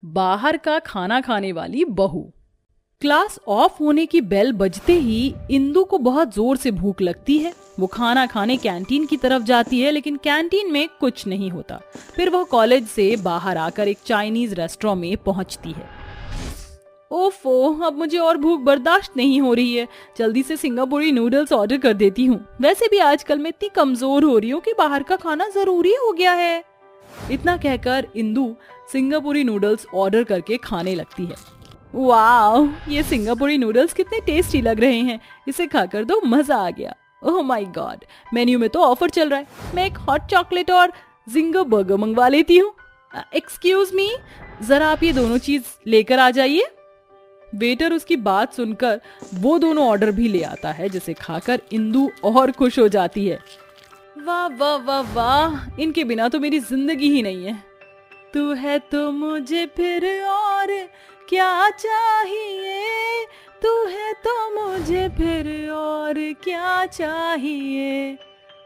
बाहर का खाना खाने वाली बहू। क्लास ऑफ होने की बेल बजते ही इंदु को बहुत जोर से भूख लगती है। वो खाना खाने कैंटीन की तरफ जाती है, लेकिन कैंटीन में कुछ नहीं होता। फिर वह कॉलेज से बाहर आकर एक चाइनीज रेस्टोरेंट में पहुंचती है। ओफो, अब मुझे और भूख बर्दाश्त नहीं हो रही है। जल्दी से सिंगापुरी नूडल्स ऑर्डर कर देती हूँ। वैसे भी आजकल मैं इतनी कमजोर हो रही हूँ कि बाहर का खाना जरूरी हो गया है। इतना कहकर इंदु सिंगापुरी नूडल्स ऑर्डर करके खाने लगती है। वाह, ये सिंगापुरी नूडल्स कितने टेस्टी लग रहे हैं। इसे खाकर तो मजा आ गया। ओह माय गॉड, मेन्यू में तो ऑफर चल रहा है। मैं एक हॉट चॉकलेट और जिंगर बर्गर मंगवा लेती हूँ। एक्सक्यूज मी, जरा आप ये दोनों चीज लेकर आ जाइए। वेटर उसकी बात सुनकर वो दोनों ऑर्डर भी ले आता है, जिसे खाकर इंदु और खुश हो जाती है। वाह वाह वाह वाह, इनके बिना तो मेरी जिंदगी ही नहीं है। तू है तो मुझे फिर और क्या चाहिए, तू है तो मुझे फिर और क्या चाहिए।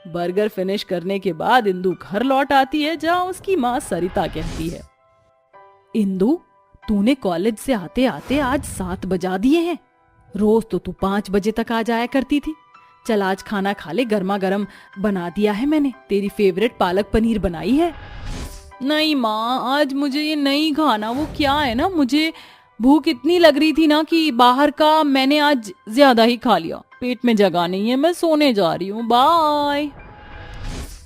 बर्गर फिनिश करने के बाद इंदु घर लौट आती है, जहाँ उसकी माँ सरिता कहती है, इंदु, तूने कॉलेज से आते आते आज 7 बजा दिए हैं। रोज तो तू 5 बजे तक आ जाया करती थी। चल आज खाना खा ले, गर्मा गर्म बना दिया है मैंने। तेरी फेवरेट पालक पनीर बनाई है। नहीं माँ, आज मुझे ये नहीं खाना। वो क्या है ना, मुझे भूख इतनी लग रही थी ना कि बाहर का मैंने आज ज्यादा ही खा लिया। पेट में जगह नहीं है, मैं सोने जा रही हूँ, बाय।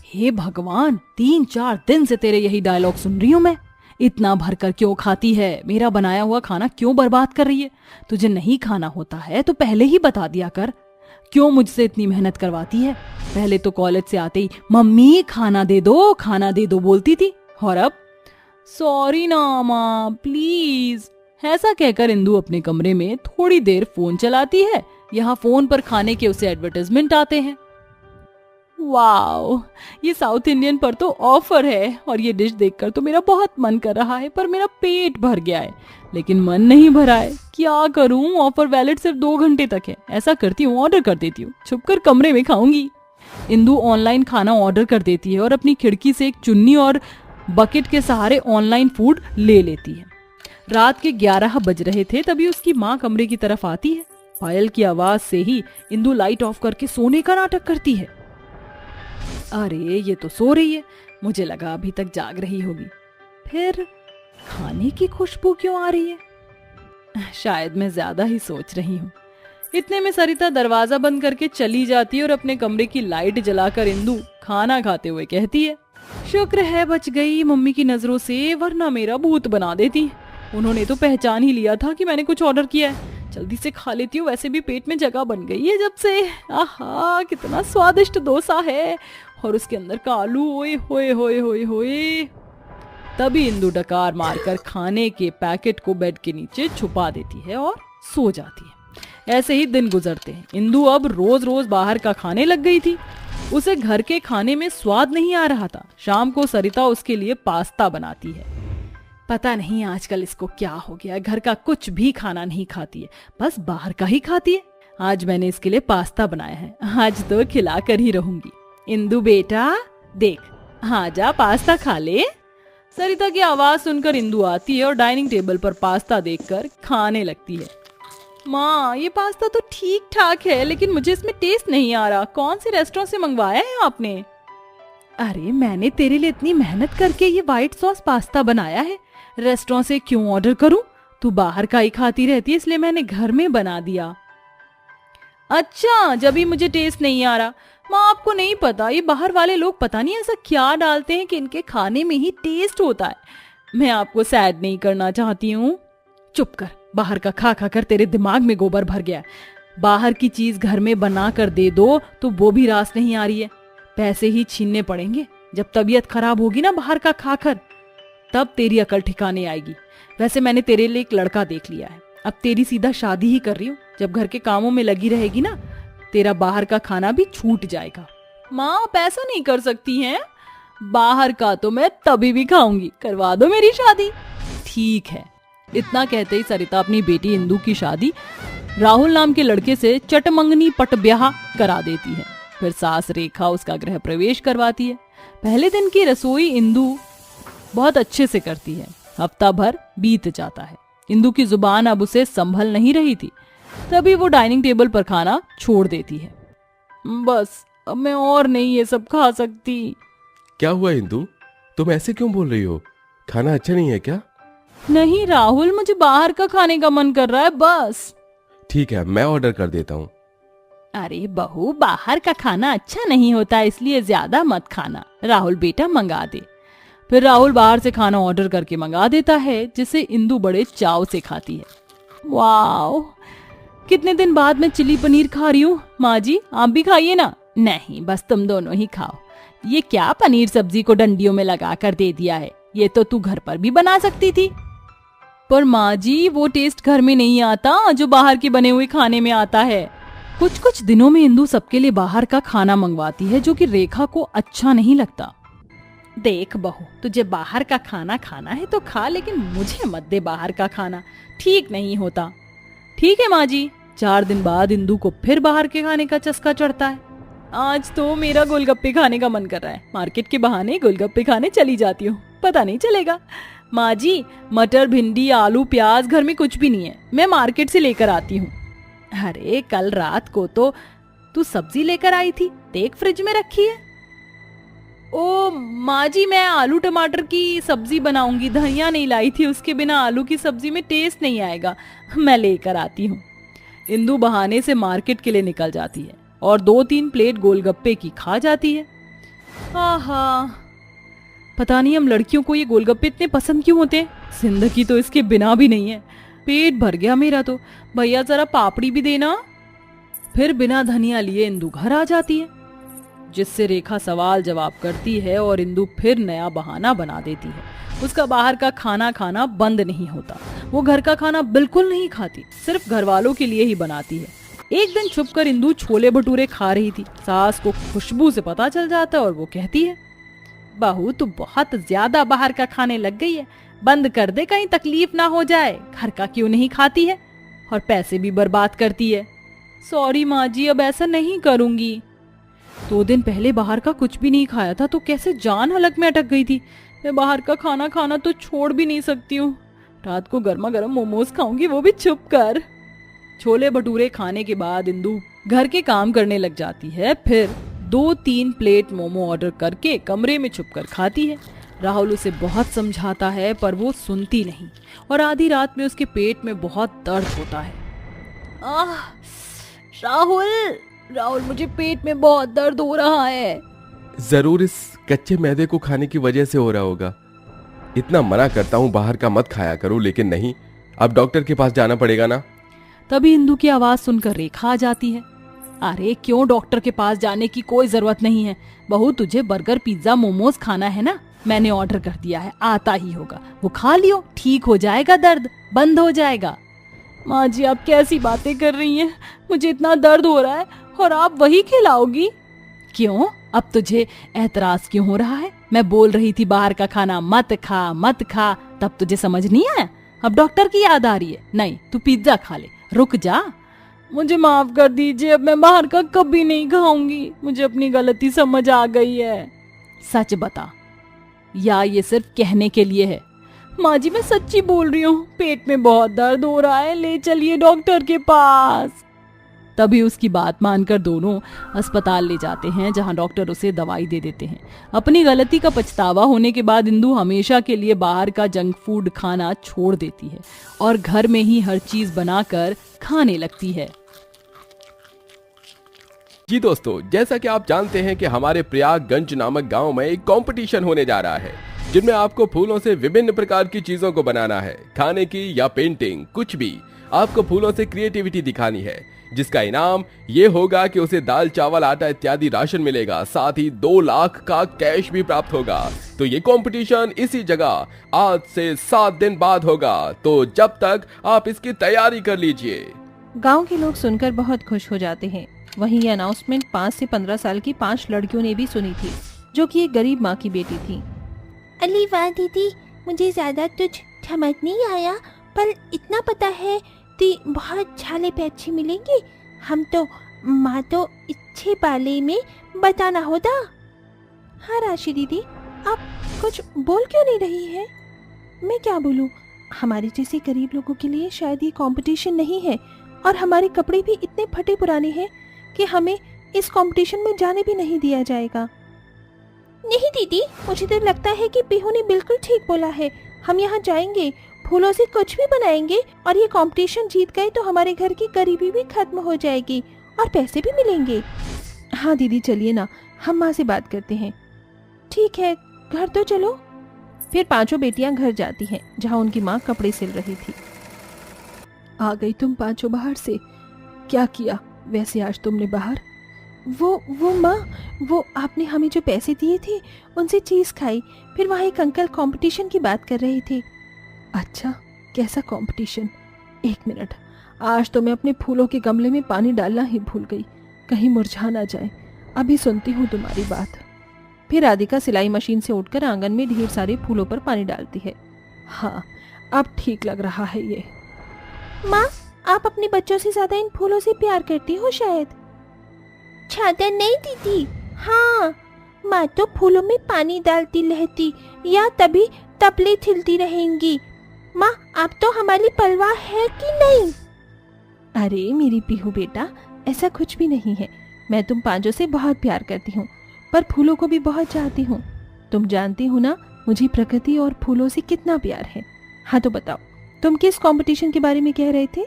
हे भगवान, 3-4 दिन से तेरे यही डायलॉग सुन रही हूँ मैं। इतना भरकर क्यों खाती है? मेरा बनाया हुआ खाना क्यों बर्बाद कर रही है? तुझे नहीं खाना होता है तो पहले ही बता दिया कर। क्यों मुझसे इतनी मेहनत करवाती है? पहले तो कॉलेज से आते ही मम्मी खाना दे दो बोलती थी, और अब सॉरी ना माँ प्लीज। ऐसा कहकर इंदु अपने कमरे में थोड़ी देर फोन चलाती है। यहाँ फोन पर खाने के उसे एडवर्टाइजमेंट आते हैं। वाओ, ये साउथ इंडियन पर तो ऑफर है और ये डिश देखकर तो मेरा बहुत मन कर रहा है, पर मेरा पेट भर गया है। लेकिन मन नहीं भरा है, क्या करूं? ऑफर वैलिड सिर्फ 2 घंटे तक है। ऐसा करती हूँ, ऑर्डर कर देती हूँ, छुपकर कमरे में खाऊंगी। इंदु ऑनलाइन खाना ऑर्डर कर देती है और अपनी खिड़की से एक चुन्नी और बकेट के सहारे ऑनलाइन फूड ले लेती है। रात के 11 बज रहे थे, तभी उसकी माँ कमरे की तरफ आती है। पायल की आवाज से ही इंदु लाइट ऑफ करके सोने का नाटक करती है। अरे ये तो सो रही है, मुझे लगा अभी तक जाग रही होगी। फिर खाने की खुशबू क्यों आ रही है? शायद मैं ज्यादा ही सोच रही हूँ। इतने में सरिता दरवाजा बंद करके चली जाती है और अपने कमरे की लाइट जलाकर इंदु खाना खाते हुए कहती है, शुक्र है बच गई मम्मी की नजरों से, वरना मेरा भूत बना देती। उन्होंने तो पहचान ही लिया था कि मैंने कुछ ऑर्डर किया है। जल्दी से खा लेती हूँ, वैसे भी पेट में जगह बन गई है जब से। आहा, कितना स्वादिष्ट डोसा है, और उसके अंदर का आलू, ओए होए होए होए होए। तभी इंदु डकार मारकर खाने के पैकेट को बेड के नीचे छुपा देती है और सो जाती है। ऐसे ही दिन गुजरते हैं। इंदु अब रोज रोज बाहर का खाने लग गई थी। उसे घर के खाने में स्वाद नहीं आ रहा था। शाम को सरिता उसके लिए पास्ता बनाती है। पता नहीं आजकल इसको क्या हो गया, घर का कुछ भी खाना नहीं खाती है, बस बाहर का ही खाती है। आज मैंने इसके लिए पास्ता बनाया है, आज तो खिला कर ही रहूंगी। इंदु बेटा देख, हाँ जा पास्ता खा ले। सरिता की आवाज सुनकर इंदु आती है और डाइनिंग टेबल पर पास्ता देखकर खाने लगती है। माँ, ये पास्ता तो ठीक ठाक है, लेकिन मुझे इसमें टेस्ट नहीं आ रहा। कौन से रेस्टोरेंट से मंगवाया है आपने? अरे मैंने तेरे लिए इतनी मेहनत करके ये व्हाइट सॉस पास्ता बनाया है, रेस्टोरेंट से क्यों ऑर्डर करूं? तू बाहर का ही खाती रहती है, इसलिए मैंने घर में बना दिया। अच्छा, जब भी मुझे टेस्ट नहीं आ रहा। माँ, आपको नहीं पता, ये बाहर वाले लोग पता नहीं ऐसा क्या डालते हैं कि इनके खाने में ही टेस्ट होता है। मैं आपको सैड नहीं करना चाहती हूँ। चुप कर, बाहर का खा खा कर तेरे दिमाग में गोबर भर गया। बाहर की चीज घर में बना कर दे दो तो वो भी रास नहीं आ रही है। पैसे ही छीनने पड़ेंगे। जब तबीयत खराब होगी ना बाहर का खाकर, तब तेरी अकल ठिकाने आएगी। वैसे मैंने तेरे लिए एक लड़का देख लिया है, अब तेरी सीधा शादी ही कर रही हूँ। जब घर के कामों में लगी रहेगी ना, तेरा बाहर का खाना भी छूट जाएगा। माँ, आप ऐसा नहीं कर सकती हैं। बाहर का तो मैं तभी भी खाऊंगी, करवा दो मेरी शादी। ठीक है। इतना कहते ही सरिता अपनी बेटी इंदु की शादी राहुल नाम के लड़के से चटमंगनी पट ब्याह करा देती है। फिर सास रेखा उसका गृह प्रवेश करवाती है। पहले दिन की रसोई इंदु बहुत अच्छे से करती है। हफ्ता भर बीत जाता है। इंदु की जुबान अब उसे संभल नहीं रही थी। तभी वो डाइनिंग टेबल पर खाना छोड़ देती है। बस अब मैं और नहीं ये सब खा सकती। क्या हुआ इंदु, तुम ऐसे क्यों बोल रही हो? खाना अच्छा नहीं है क्या? नहीं राहुल, मुझे बाहर का खाने का मन कर रहा है बस। ठीक है, मैं ऑर्डर कर देता हूँ। अरे बहू, बाहर का खाना अच्छा नहीं होता, इसलिए ज्यादा मत खाना। राहुल बेटा मंगा दे। फिर राहुल बाहर से खाना ऑर्डर करके मंगा देता है, जिसे इंदु बड़े चाव से खाती है। वाह, कितने दिन बाद मैं चिली पनीर खा रही हूँ। माँ जी आप भी खाइए ना। नहीं, बस तुम दोनों ही खाओ। ये क्या पनीर सब्जी को डंडियों में लगा कर दे दिया है, ये तो तू घर पर भी बना सकती थी। पर माँ जी वो टेस्ट घर में नहीं आता जो बाहर के बने हुए खाने में आता है। कुछ कुछ दिनों में इंदु सबके लिए बाहर का खाना मंगवाती है, जो कि रेखा को अच्छा नहीं लगता। देख बहू, तुझे बाहर का खाना खाना है तो खा, लेकिन मुझे मत दे बाहर का खाना, ठीक नहीं होता। ठीक है माँ जी। 4 दिन बाद इंदु को फिर बाहर के खाने का चस्का चढ़ता है। आज तो मेरा गोलगप्पे खाने का मन कर रहा है। मार्केट के बहाने गोलगप्पे खाने चली जाती हूँ, पता नहीं चलेगा। माँ जी मटर, भिंडी, आलू, प्याज घर में कुछ भी नहीं है, मैं मार्केट से लेकर आती हूँ। अरे कल रात को तो तू सब्जी लेकर आई थी, देख फ्रिज में रखी है। ओ माँ जी, मैं आलू टमाटर की सब्जी बनाऊंगी, धनिया नहीं लाई थी, उसके बिना आलू की सब्जी में टेस्ट नहीं आएगा, मैं लेकर आती हूँ। इंदु बहाने से मार्केट के लिए निकल जाती है और 2-3 प्लेट गोलगप्पे की खा जाती है। आहा, पता नहीं हम लड़कियों को ये गोलगप्पे इतने पसंद क्यों होते हैं। जिंदगी तो इसके बिना भी नहीं है। पेट भर गया मेरा तो, भैया जरा पापड़ी भी देना। फिर बिना धनिया लिए इंदु घर आ जाती है, जिससे रेखा सवाल जवाब करती है और इंदु फिर नया बहाना बना देती है। उसका बाहर का खाना खाना बंद नहीं होता। वो घर का खाना बिल्कुल नहीं खाती, सिर्फ घर वालों के लिए ही बनाती है। एक दिन छुपकर इंदु छोले भटूरे खा रही थी। सास को खुशबू से पता चल जाता है और वो कहती है, बहू तू बहुत ज्यादा बाहर का खाने लग गई है, बंद कर दे, कहीं तकलीफ ना हो जाए। घर का क्यों नहीं खाती है और पैसे भी बर्बाद करती है। सॉरी माँ जी, अब ऐसा नहीं करूंगी। 2 दिन पहले बाहर का कुछ भी नहीं खाया था तो कैसे जान हलक में अटक गई थी। मैं बाहर का खाना खाना तो छोड़ भी नहीं सकती हूँ। रात को गर्मा गर्म मोमोज खाऊंगी, वो भी छुप कर। छोले भटूरे खाने के बाद इंदु घर के काम करने लग जाती है। फिर 2-3 प्लेट मोमो ऑर्डर करके कमरे में छुपकर खाती है। राहुल उसे बहुत समझाता है पर वो सुनती नहीं और आधी रात में उसके पेट में बहुत दर्द होता है। राहुल मुझे पेट में बहुत दर्द हो रहा है। जरूर इस कच्चे मैदे को खाने की वजह से हो रहा होगा। इतना मना करता हूँ बाहर का मत खाया करो, लेकिन नहीं, अब डॉक्टर के पास जाना पड़ेगा ना। तभी इंदु की आवाज सुनकर रेखा आ जाती है। अरे क्यों, डॉक्टर के पास जाने की कोई जरूरत नहीं है। बहू तुझे बर्गर, पिज्जा, मोमोज खाना है ना, मैंने ऑर्डर कर दिया है, आता ही होगा, वो खा लियो, ठीक हो जाएगा, दर्द बंद हो जाएगा। माँ जी आप कैसी बातें कर रही हैं, मुझे इतना दर्द हो रहा है और आप वही खिलाओगी। क्यों, अब तुझे एतराज क्यों हो रहा है? मैं बोल रही थी बाहर का खाना मत खा मत खा, तब तुझे समझ नहीं आया? अब डॉक्टर की याद आ रही है? नहीं, तू पिज्जा खा ले, रुक जा। मुझे माफ कर दीजिए, अब मैं बाहर का कभी नहीं खाऊंगी, मुझे अपनी गलती समझ आ गई है। सच बता, या ये सिर्फ कहने के लिए है? माँ जी मैं सच्ची बोल रही हूँ, पेट में बहुत दर्द हो रहा है, ले चलिए डॉक्टर के पास। तभी उसकी बात मानकर दोनों अस्पताल ले जाते हैं, जहां डॉक्टर उसे दवाई दे देते हैं। अपनी गलती का पछतावा होने के बाद इंदु हमेशा के लिए बाहर का जंक फूड खाना छोड़ देती है और घर में ही हर चीज बनाकर खाने लगती है। जी दोस्तों, जैसा कि आप जानते हैं कि हमारे प्रयागगंज नामक गांव में एक कंपटीशन होने जा रहा है, जिनमें आपको फूलों से विभिन्न प्रकार की चीजों को बनाना है, खाने की या पेंटिंग, कुछ भी। आपको फूलों से क्रिएटिविटी दिखानी है, जिसका इनाम ये होगा कि उसे दाल, चावल, आटा इत्यादि राशन मिलेगा, साथ ही 2 लाख का कैश भी प्राप्त होगा। तो ये कंपटीशन इसी जगह आज से 7 दिन बाद होगा, तो जब तक आप इसकी तैयारी कर लीजिए। गांव के लोग सुनकर बहुत खुश हो जाते हैं। वहीं ये अनाउंसमेंट 5 से 15 साल की 5 लड़कियों ने भी सुनी थी, जो कि एक गरीब माँ की बेटी थी। अली वाह दीदी, मुझे ज्यादा कुछ समझ नहीं आया, पर इतना पता है कि बहुत छाले पे अच्छी मिलेंगी। हम तो माँ तो अच्छे पाले में बताना होता। हाँ राशि दीदी, आप कुछ बोल क्यों नहीं रही है? मैं क्या बोलूं, हमारे जैसे गरीब लोगों के लिए शायद ये कंपटीशन नहीं है, और हमारे कपड़े भी इतने फटे पुराने हैं कि हमें इस कंपटीशन में जाने भी नहीं दिया जाएगा। नहीं दीदी, मुझे तो लगता है कि पीहू ने बिल्कुल ठीक बोला है। हम यहाँ जाएंगे, फूलों से कुछ भी बनाएंगे, और ये कंपटीशन जीत गए तो हमारे घर की गरीबी भी खत्म हो जाएगी और पैसे भी मिलेंगे। हाँ दीदी, चलिए ना, हम माँ से बात करते हैं। ठीक है, घर तो चलो। फिर पांचों बेटियां घर जाती हैं, जहाँ उनकी माँ कपड़े सिल रही थी। आ गई तुम पांचों बाहर से? क्या किया वैसे आज तुमने बाहर? वो माँ, वो आपने हमें जो पैसे दिए थे उनसे चीज खाई। फिर वहाँ एक अंकल कंपटीशन की बात कर रहे थे। अच्छा, कैसा कंपटीशन? एक मिनट, आज तो मैं अपने फूलों के गमले में पानी डालना ही भूल गई, कहीं मुरझा ना जाए। अभी सुनती हूँ तुम्हारी बात। फिर राधिका सिलाई मशीन से उठकर आंगन में ढेर सारे फूलों पर पानी डालती है। हाँ, अब ठीक लग रहा है ये। माँ, आप अपने बच्चों से ज्यादा इन फूलों से प्यार करती हो शायद। ज्यादा नहीं दीदी, हाँ, माँ तो फूलों में पानी डालती रहती या तभी तपली खिलती रहेंगी। माँ, आप तो हमारी परवाह है कि नहीं? अरे मेरी पीहू बेटा, ऐसा कुछ भी नहीं है। मैं तुम पांचों से बहुत प्यार करती हूँ, पर फूलों को भी बहुत चाहती हूँ। तुम जानती हो ना मुझे प्रकृति और फूलों से कितना प्यार है। हाँ तो बताओ, तुम किस कंपटीशन के बारे में कह रहे थे?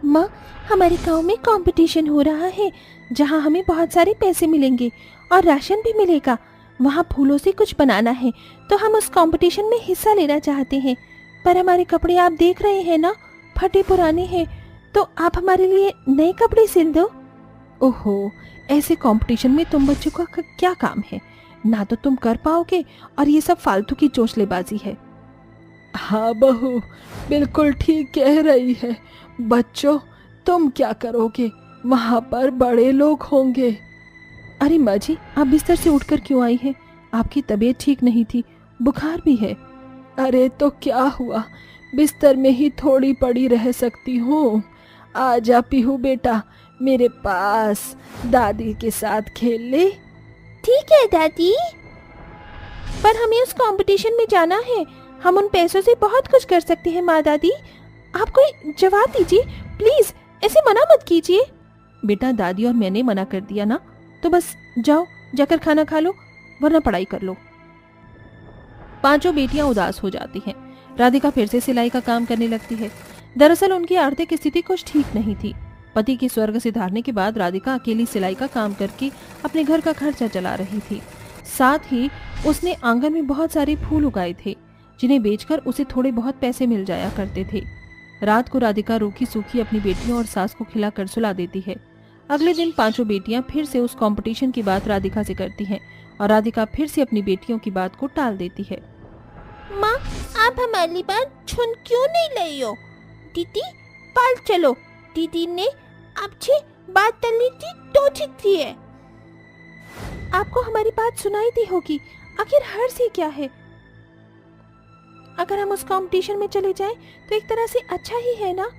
माँ, हमारे गांव में कंपटीशन हो रहा है जहाँ हमें बहुत सारे पैसे मिलेंगे और राशन भी मिलेगा। वहाँ फूलों से कुछ बनाना है, तो हम उस कंपटीशन में हिस्सा लेना चाहते हैं। पर हमारे कपड़े आप देख रहे हैं ना, फटे पुराने हैं, तो आप हमारे लिए नए कपड़े सिल दो। ओहो, ऐसे कंपटीशन में तुम बच्चों का क्या काम है? ना तो तुम कर पाओगे और ये सब फालतू की चोचलेबाजी है। हाँ बहू, बिल्कुल ठीक कह रही है। बच्चों, तुम क्या करोगे? वहाँ पर बड़े लोग होंगे। अरे माँ जी, आप बिस्तर से उठकर क्यों आई हैं? आपकी तबीयत ठीक नहीं थी, बुखार भी है। अरे तो क्या हुआ, बिस्तर में ही थोड़ी पड़ी रह सकती हूँ। आजा पीहू बेटा मेरे पास, दादी के साथ खेल ले। ठीक है दादी, पर हमें उस कंपटीशन में जाना है। हम उन पैसों से बहुत कुछ कर सकते हैं। माँ दादी, आप कोई जवाब दीजिए प्लीज, ऐसे मना मत कीजिए। बेटा, दादी और मैंने मना कर दिया ना, तो बस जाओ, जाकर खाना खा लो, वरना पढ़ाई कर लो। पांचों बेटियां उदास हो जाती हैं। राधिका फिर से सिलाई का काम करने लगती है। दरअसल उनकी आर्थिक स्थिति कुछ ठीक नहीं थी। पति के स्वर्ग सिधारने के बाद राधिका अकेली सिलाई का काम करके अपने घर का खर्चा चला रही थी। साथ ही उसने आंगन में बहुत सारे फूल उगाए थे, जिन्हें बेचकर उसे थोड़े बहुत पैसे मिल जाया करते थे। रात को राधिका रूखी सूखी अपनी बेटियों और सास को खिलाकर सुला देती है। अगले दिन पांचों बेटियां फिर से उस कंपटीशन की बात राधिका से करती हैं और राधिका फिर से अपनी बेटियों की बात को टाल देती है। माँ, आप हमारी बात सुन क्यों नहीं रही हो? दीदी, पाल चलो। दीदी ने आपसे बात करनी थी तो ठीक थी है। आपको हमारी बात सुनाई दी होगी, आखिर हर्ष से क्या है? अगर हम उस कंपटीशन में चले जाएं तो एक तरह से अच्छा ही है ना।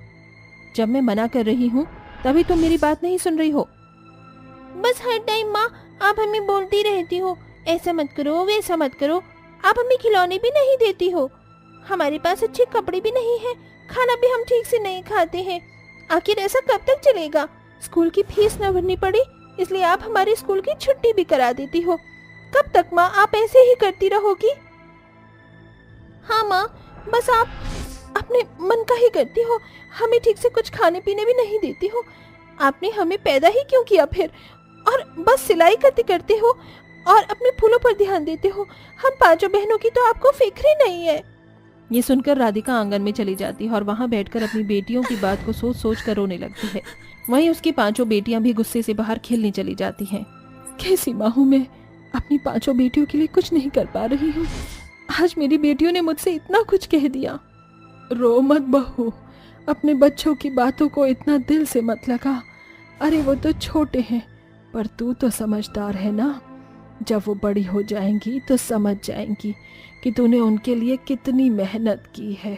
जब मैं मना कर रही हूँ तभी तुम मेरी बात नहीं सुन रही हो। बस हर टाइम माँ आप हमें बोलती रहती हो, ऐसा मत करो वैसा मत करो। आप हमें खिलौने भी नहीं देती हो, हमारे पास अच्छे कपड़े भी नहीं है, खाना भी हम ठीक से नहीं खाते हैं। आखिर ऐसा कब तक चलेगा? स्कूल की फीस न भरनी पड़ी इसलिए आप हमारे स्कूल की छुट्टी भी करा देती हो। कब तक माँ आप ऐसे ही करती रहोगी? हाँ माँ, बस आप अपने मन का ही करती हो, हमें ठीक से कुछ खाने पीने भी नहीं देती हो। आपने हमें पैदा ही क्यों किया फिर? और बस सिलाई करते करते हो और अपने फूलों पर ध्यान देते हो। हम पांचों बहनों की तो आपको फिक्र ही नहीं है। ये सुनकर राधिका आंगन में चली जाती है और वहाँ बैठकर अपनी बेटियों की बात को सोच सोच कर रोने लगती है। वहीं उसकी पांचों बेटियां भी गुस्से से बाहर खेलने चली जाती हैं। कैसी माँ हूँ मैं, अपनी पांचों बेटियों के लिए कुछ नहीं कर पा रही हूँ। आज मेरी बेटियों ने मुझसे इतना कुछ कह दिया। रो मत बहू, अपने बच्चों की बातों को इतना दिल से मत लगा। अरे वो तो छोटे हैं, पर तू तो समझदार है ना। जब वो बड़ी हो जाएंगी तो समझ जाएंगी कि तूने उनके लिए कितनी मेहनत की है।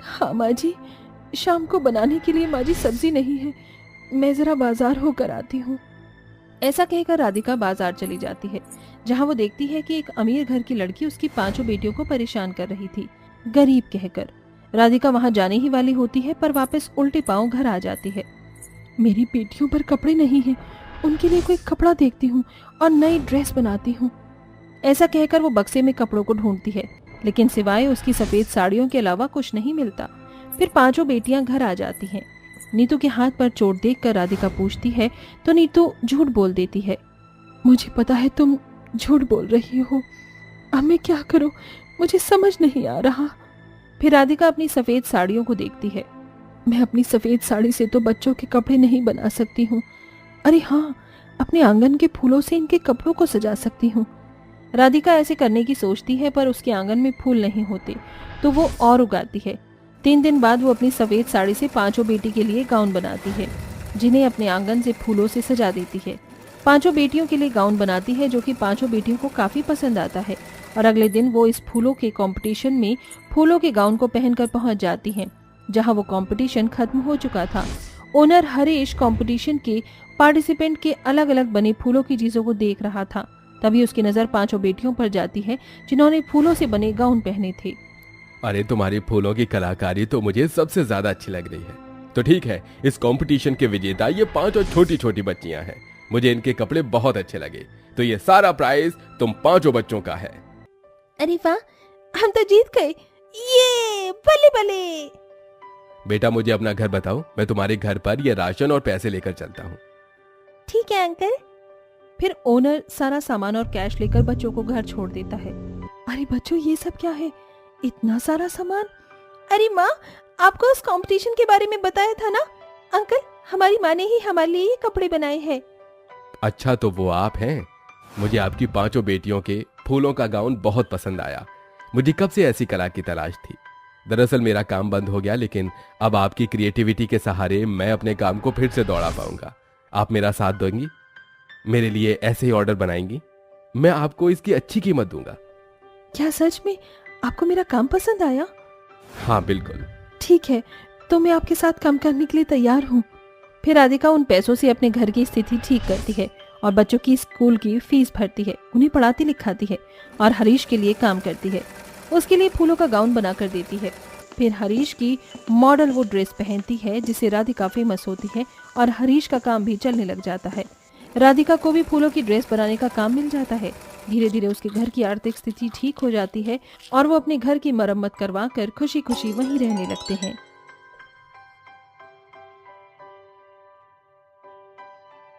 हाँ माँ जी, शाम को बनाने के लिए माँ जी सब्जी नहीं है, मैं जरा बाजार होकर आती हूँ। ऐसा कहकर राधिका बाजार चली जाती है, जहाँ वो देखती है कि एक अमीर घर की लड़की उसकी 5 बेटियों को परेशान कर रही थी, गरीब कहकर। राधिका वहां जाने ही वाली होती है, पर वापस उल्टे पांव घर आ जाती है। मेरी बेटियों पर कपड़े नहीं हैं, उनके लिए कोई कपड़ा देखती हूँ और नई ड्रेस बनाती हूँ। ऐसा कहकर वो बक्से में कपड़ों को ढूंढती है, लेकिन सिवाय उसकी सफेद साड़ियों के अलावा कुछ नहीं मिलता। फिर 5 बेटियां घर आ जाती हैं। नीतू के हाथ पर चोट देखकर राधिका पूछती है तो नीतू झूठ बोल देती है। मुझे पता है तुम झूठ बोल रही हो, अब मैं क्या करूं, मुझे समझ नहीं आ रहा। फिर राधिका अपनी सफेद साड़ियों को देखती है। मैं अपनी सफेद साड़ी से तो बच्चों के कपड़े नहीं बना सकती हूँ। अरे हाँ, अपने आंगन के फूलों से इनके कपड़ों को सजा सकती हूँ। राधिका ऐसे करने की सोचती है, पर उसके आंगन में फूल नहीं होते, तो वो और उगाती है। 3 दिन बाद वो अपनी सफेद साड़ी से 5 बेटी के लिए गाउन बनाती है, जिन्हें अपने आंगन से फूलों से सजा देती है। 5 बेटियों के लिए गाउन बनाती है, जो कि 5 बेटियों को काफी पसंद आता है। और अगले दिन वो इस फूलों के कंपटीशन में फूलों के गाउन को पहनकर पहुंच जाती हैं, जहां वो कंपटीशन खत्म हो चुका था। ओनर हरीश कंपटीशन के पार्टिसिपेंट के अलग अलग बने फूलों की चीजों को देख रहा था। तभी उसकी नजर 5 बेटियों पर जाती है, जिन्होंने फूलों से बने गाउन पहने थे। अरे तुम्हारी फूलों की कलाकारी तो मुझे सबसे ज्यादा अच्छी लग रही है। तो ठीक है, इस कंपटीशन के विजेता ये 5 और छोटी छोटी बच्चियां हैं। मुझे इनके कपड़े बहुत अच्छे लगे, तो ये सारा प्राइज तुम 5 बच्चों का है। अरे वाह, हम तो जीत गए, ये बल्ले बल्ले। बेटा मुझे अपना घर बताओ, मैं तुम्हारे घर पर ये राशन और पैसे लेकर चलता हूँ। ठीक है अंकल। फिर ओनर सारा सामान और कैश लेकर बच्चों को घर छोड़ देता है। अरे बच्चों, ये सब क्या है, इतना सारा सामान? अरे माँ, आपको उस कंपटीशन के बारे में बताया था ना अंकल, हमारी माँ ने ही हमारे लिए ये कपड़े बनाए हैं। अच्छा, तो वो आप हैं। मुझे आपकी 5 बेटियों के फूलों का गाउन बहुत पसंद आया। मुझे कब से ऐसी कला की तलाश थी। दरअसल मेरा काम बंद हो गया, लेकिन अब आपकी क्रिएटिविटी के सहारे मैं अपने काम को फिर से दौड़ा पाऊंगा। आप मेरा साथ देंगी, मेरे लिए ऐसे ही ऑर्डर बनाएंगी, मैं आपको इसकी अच्छी कीमत दूंगा। क्या सच में आपको मेरा काम पसंद आया? हाँ बिल्कुल। ठीक है, तो मैं आपके साथ काम करने के लिए तैयार हूँ। फिर राधिका उन पैसों से अपने घर की स्थिति ठीक करती है और बच्चों की स्कूल की फीस भरती है, उन्हें पढ़ाती लिखाती है और हरीश के लिए काम करती है। उसके लिए फूलों का गाउन बनाकर देती है। फिर हरीश की मॉडल वो ड्रेस पहनती है, जिससे राधिका फेमस होती है और हरीश का काम भी चलने लग जाता है। राधिका को भी फूलों की ड्रेस बनाने का काम मिल जाता है। धीरे धीरे उसके घर की आर्थिक स्थिति ठीक हो जाती है और वो अपने घर की मरम्मत करवा कर खुशी खुशी वहीं रहने लगते हैं।